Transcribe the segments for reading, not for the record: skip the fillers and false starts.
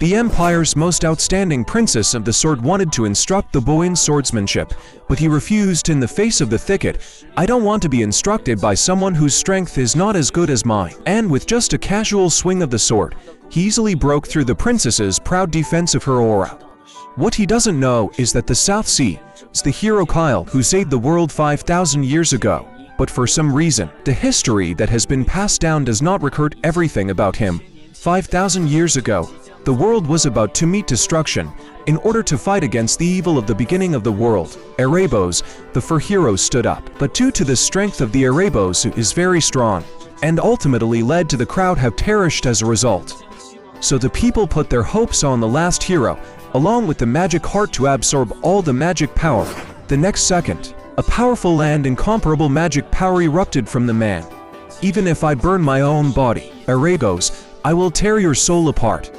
The Empire's most outstanding princess of the sword wanted to instruct the boy in swordsmanship, but he refused in the face of the thicket. "I don't want to be instructed by someone whose strength is not as good as mine." And with just a casual swing of the sword, he easily broke through the princess's proud defense of her aura. What he doesn't know is that the South Sea is the hero Kyle who saved the world 5,000 years ago. But for some reason, the history that has been passed down does not record everything about him. 5,000 years ago, the world was about to meet destruction. In order to fight against the evil of the beginning of the world, Erebos, the fur hero, stood up. But due to the strength of the Erebos, who is very strong, and ultimately led to the crowd have perished as a result. So the people put their hopes on the last hero, along with the magic heart to absorb all the magic power. The next second, a powerful and incomparable magic power erupted from the man. "Even if I burn my own body, Erebos, I will tear your soul apart."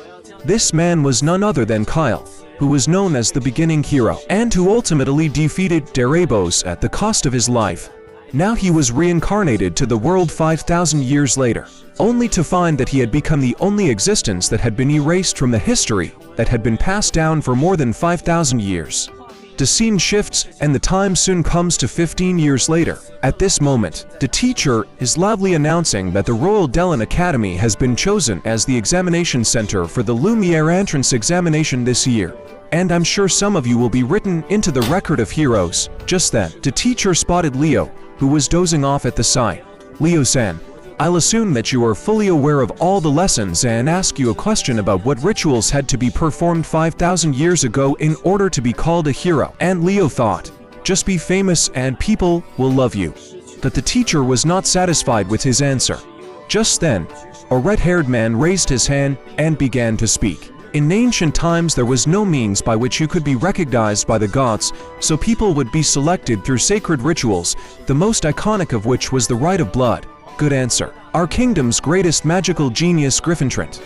This man was none other than Kyle, who was known as the beginning hero, and who ultimately defeated Erebos at the cost of his life. Now he was reincarnated to the world 5,000 years later, only to find that he had become the only existence that had been erased from the history that had been passed down for more than 5,000 years. The scene shifts, and the time soon comes to 15 years later. At this moment, the teacher is loudly announcing that the Royal Delon Academy has been chosen as the examination center for the Lumiere entrance examination this year. And I'm sure some of you will be written into the record of heroes. Just then, the teacher spotted Leo, who was dozing off at the side. "Leo-san, I'll assume that you are fully aware of all the lessons and ask you a question about what rituals had to be performed 5,000 years ago in order to be called a hero." And Leo thought, "Just be famous and people will love you." But the teacher was not satisfied with his answer. Just then, a red-haired man raised his hand and began to speak. In ancient times there was no means by which you could be recognized by the gods, so people would be selected through sacred rituals, the most iconic of which was the rite of blood. Good answer. Our kingdom's greatest magical genius, Griffintrant.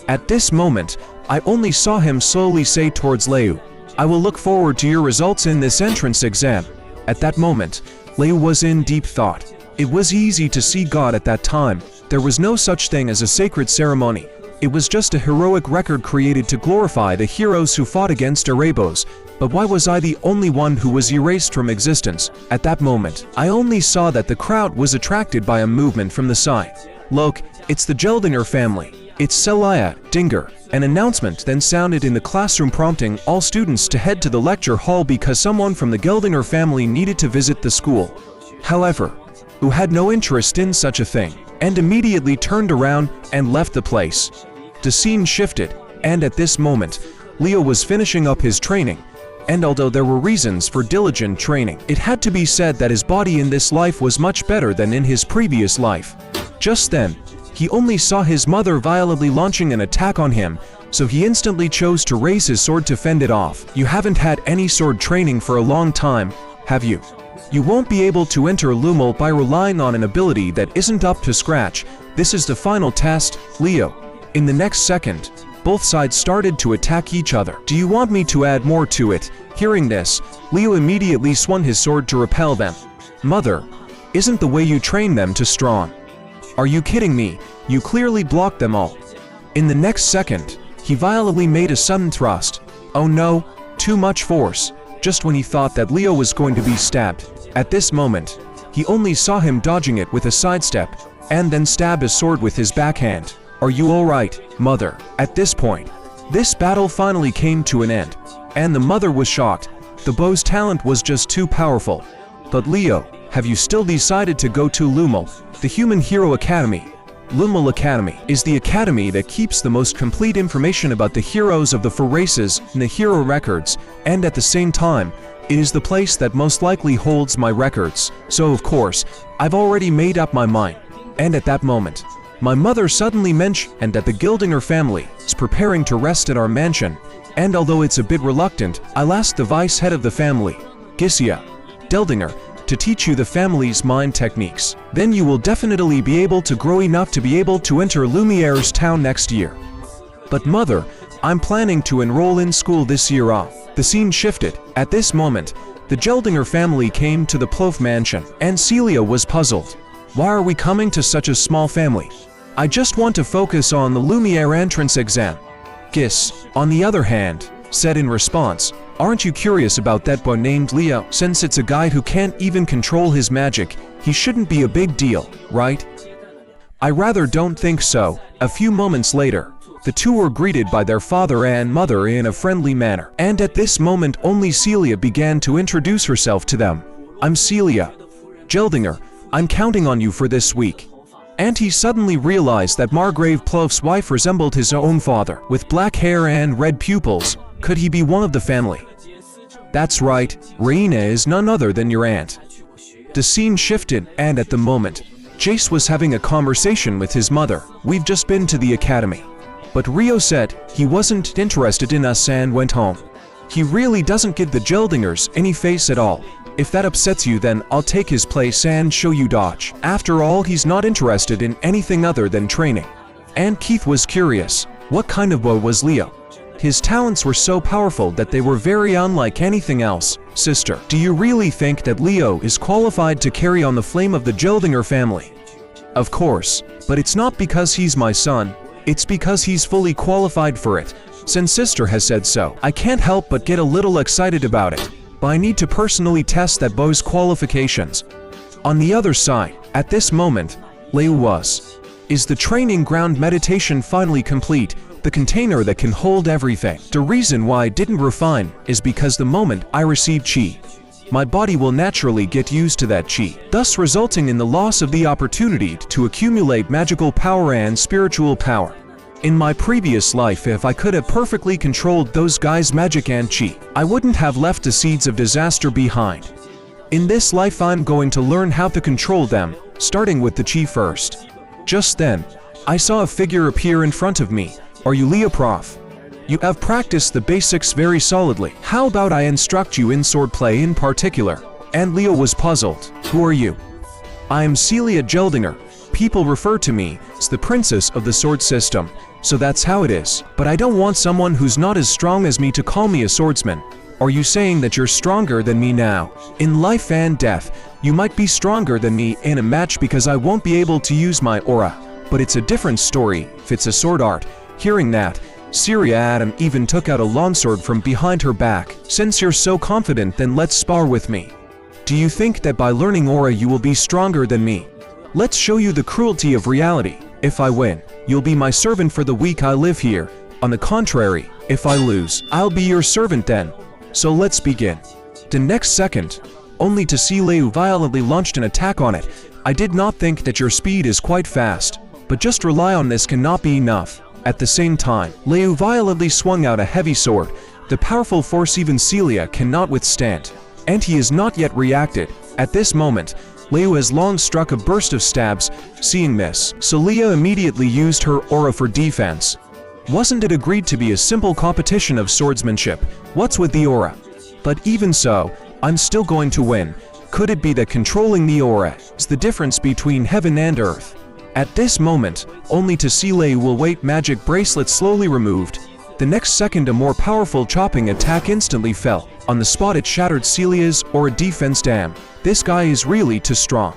At this moment, I only saw him slowly say towards Leu, "I will look forward to your results in this entrance exam." At that moment, Leu was in deep thought. It was easy to see God at that time. There was no such thing as a sacred ceremony. It was just a heroic record created to glorify the heroes who fought against Erebos. But why was I the only one who was erased from existence? At that moment, I only saw that the crowd was attracted by a movement from the side. "Look, it's the Geldinger family. It's Celia Dinger." An announcement then sounded in the classroom, prompting all students to head to the lecture hall because someone from the Geldinger family needed to visit the school. However, who had no interest in such a thing, and immediately turned around and left the place. The scene shifted, and at this moment, Leo was finishing up his training. And although there were reasons for diligent training, it had to be said that his body in this life was much better than in his previous life. Just then, he only saw his mother violently launching an attack on him, so he instantly chose to raise his sword to fend it off. "You haven't had any sword training for a long time, have you? You won't be able to enter Lumel by relying on an ability that isn't up to scratch. This is the final test, Leo." In the next second, both sides started to attack each other. "Do you want me to add more to it?" Hearing this, Leo immediately swung his sword to repel them. "Mother, isn't the way you train them too strong? Are you kidding me? You clearly blocked them all." In the next second, he violently made a sudden thrust. Oh no, too much force. Just when he thought that Leo was going to be stabbed. At this moment, he only saw him dodging it with a sidestep, and then stab his sword with his backhand. "Are you alright, mother?" At this point, this battle finally came to an end, and the mother was shocked. The bow's talent was just too powerful. "But Leo, have you still decided to go to Lumel, the Human Hero Academy?" Lumel Academy is the academy that keeps the most complete information about the heroes of the four races in the hero records, and at the same time, it is the place that most likely holds my records. So of course, I've already made up my mind. And at that moment, my mother suddenly mentioned that the Geldinger family is preparing to rest at our mansion, and although it's a bit reluctant, I'll ask the vice head of the family, Gisia Geldinger, to teach you the family's mind techniques. Then you will definitely be able to grow enough to be able to enter Lumiere's town next year. "But mother, I'm planning to enroll in school this year off." The scene shifted. At this moment, the Geldinger family came to the Plouf mansion, and Celia was puzzled. "Why are we coming to such a small family? I just want to focus on the Lumiere entrance exam." Gis, on the other hand, said in response, "Aren't you curious about that boy named Leo? Since it's a guy who can't even control his magic, he shouldn't be a big deal, right?" "I rather don't think so." A few moments later, the two were greeted by their father and mother in a friendly manner. And at this moment only Celia began to introduce herself to them. "I'm Celia Geldinger. I'm counting on you for this week." And he suddenly realized that Margrave Plouf's wife resembled his own father, with black hair and red pupils. Could he be one of the family? "That's right, Raina is none other than your aunt." The scene shifted, and at the moment, Jace was having a conversation with his mother. "We've just been to the academy. But Rio said he wasn't interested in us and went home. He really doesn't give the Geldingers any face at all. If that upsets you, then I'll take his place and show you dodge. After all, he's not interested in anything other than training." And Keith was curious. What kind of boy was Leo? His talents were so powerful that they were very unlike anything else. "Sister, do you really think that Leo is qualified to carry on the flame of the Geldinger family?" "Of course, but it's not because he's my son. It's because he's fully qualified for it. Since sister has said so, I can't help but get a little excited about it. But I need to personally test that boy's qualifications." On the other side, at this moment, Leo was. "Is the training ground meditation finally complete? The container that can hold everything. The reason why I didn't refine is because the moment I receive chi, my body will naturally get used to that chi, thus resulting in the loss of the opportunity to accumulate magical power and spiritual power. In my previous life, if I could have perfectly controlled those guys' magic and chi, I wouldn't have left the seeds of disaster behind. In this life, I'm going to learn how to control them, starting with the chi first." Just then, I saw a figure appear in front of me. "Are you Leo, Prof? You have practiced the basics very solidly. How about I instruct you in swordplay in particular?" And Leo was puzzled. "Who are you?" "I am Celia Geldinger. People refer to me as the princess of the sword system, so that's how it is. But I don't want someone who's not as strong as me to call me a swordsman." "Are you saying that you're stronger than me now? In life and death, you might be stronger than me in a match because I won't be able to use my aura. But it's a different story if it's a sword art." Hearing that, Syria Adam even took out a longsword from behind her back. "Since you're so confident, then let's spar with me. Do you think that by learning aura you will be stronger than me? Let's show you the cruelty of reality. If I win, you'll be my servant for the week I live here. On the contrary, if I lose, I'll be your servant then. So let's begin." The next second, only to see Leo violently launched an attack on it. "I did not think that your speed is quite fast, but just rely on this cannot be enough." At the same time, Leo violently swung out a heavy sword, the powerful force even Celia cannot withstand. And he has not yet reacted. At this moment, Leo has long struck a burst of stabs. Seeing this, Celia immediately used her aura for defense. Wasn't it agreed to be a simple competition of swordsmanship? What's with the aura? But even so, I'm still going to win. Could it be that controlling the aura is the difference between heaven and earth? At this moment, only to see Lei will wait magic bracelet slowly removed. The next second a more powerful chopping attack instantly fell. On the spot it shattered Celia's aura defense dam. This guy is really too strong.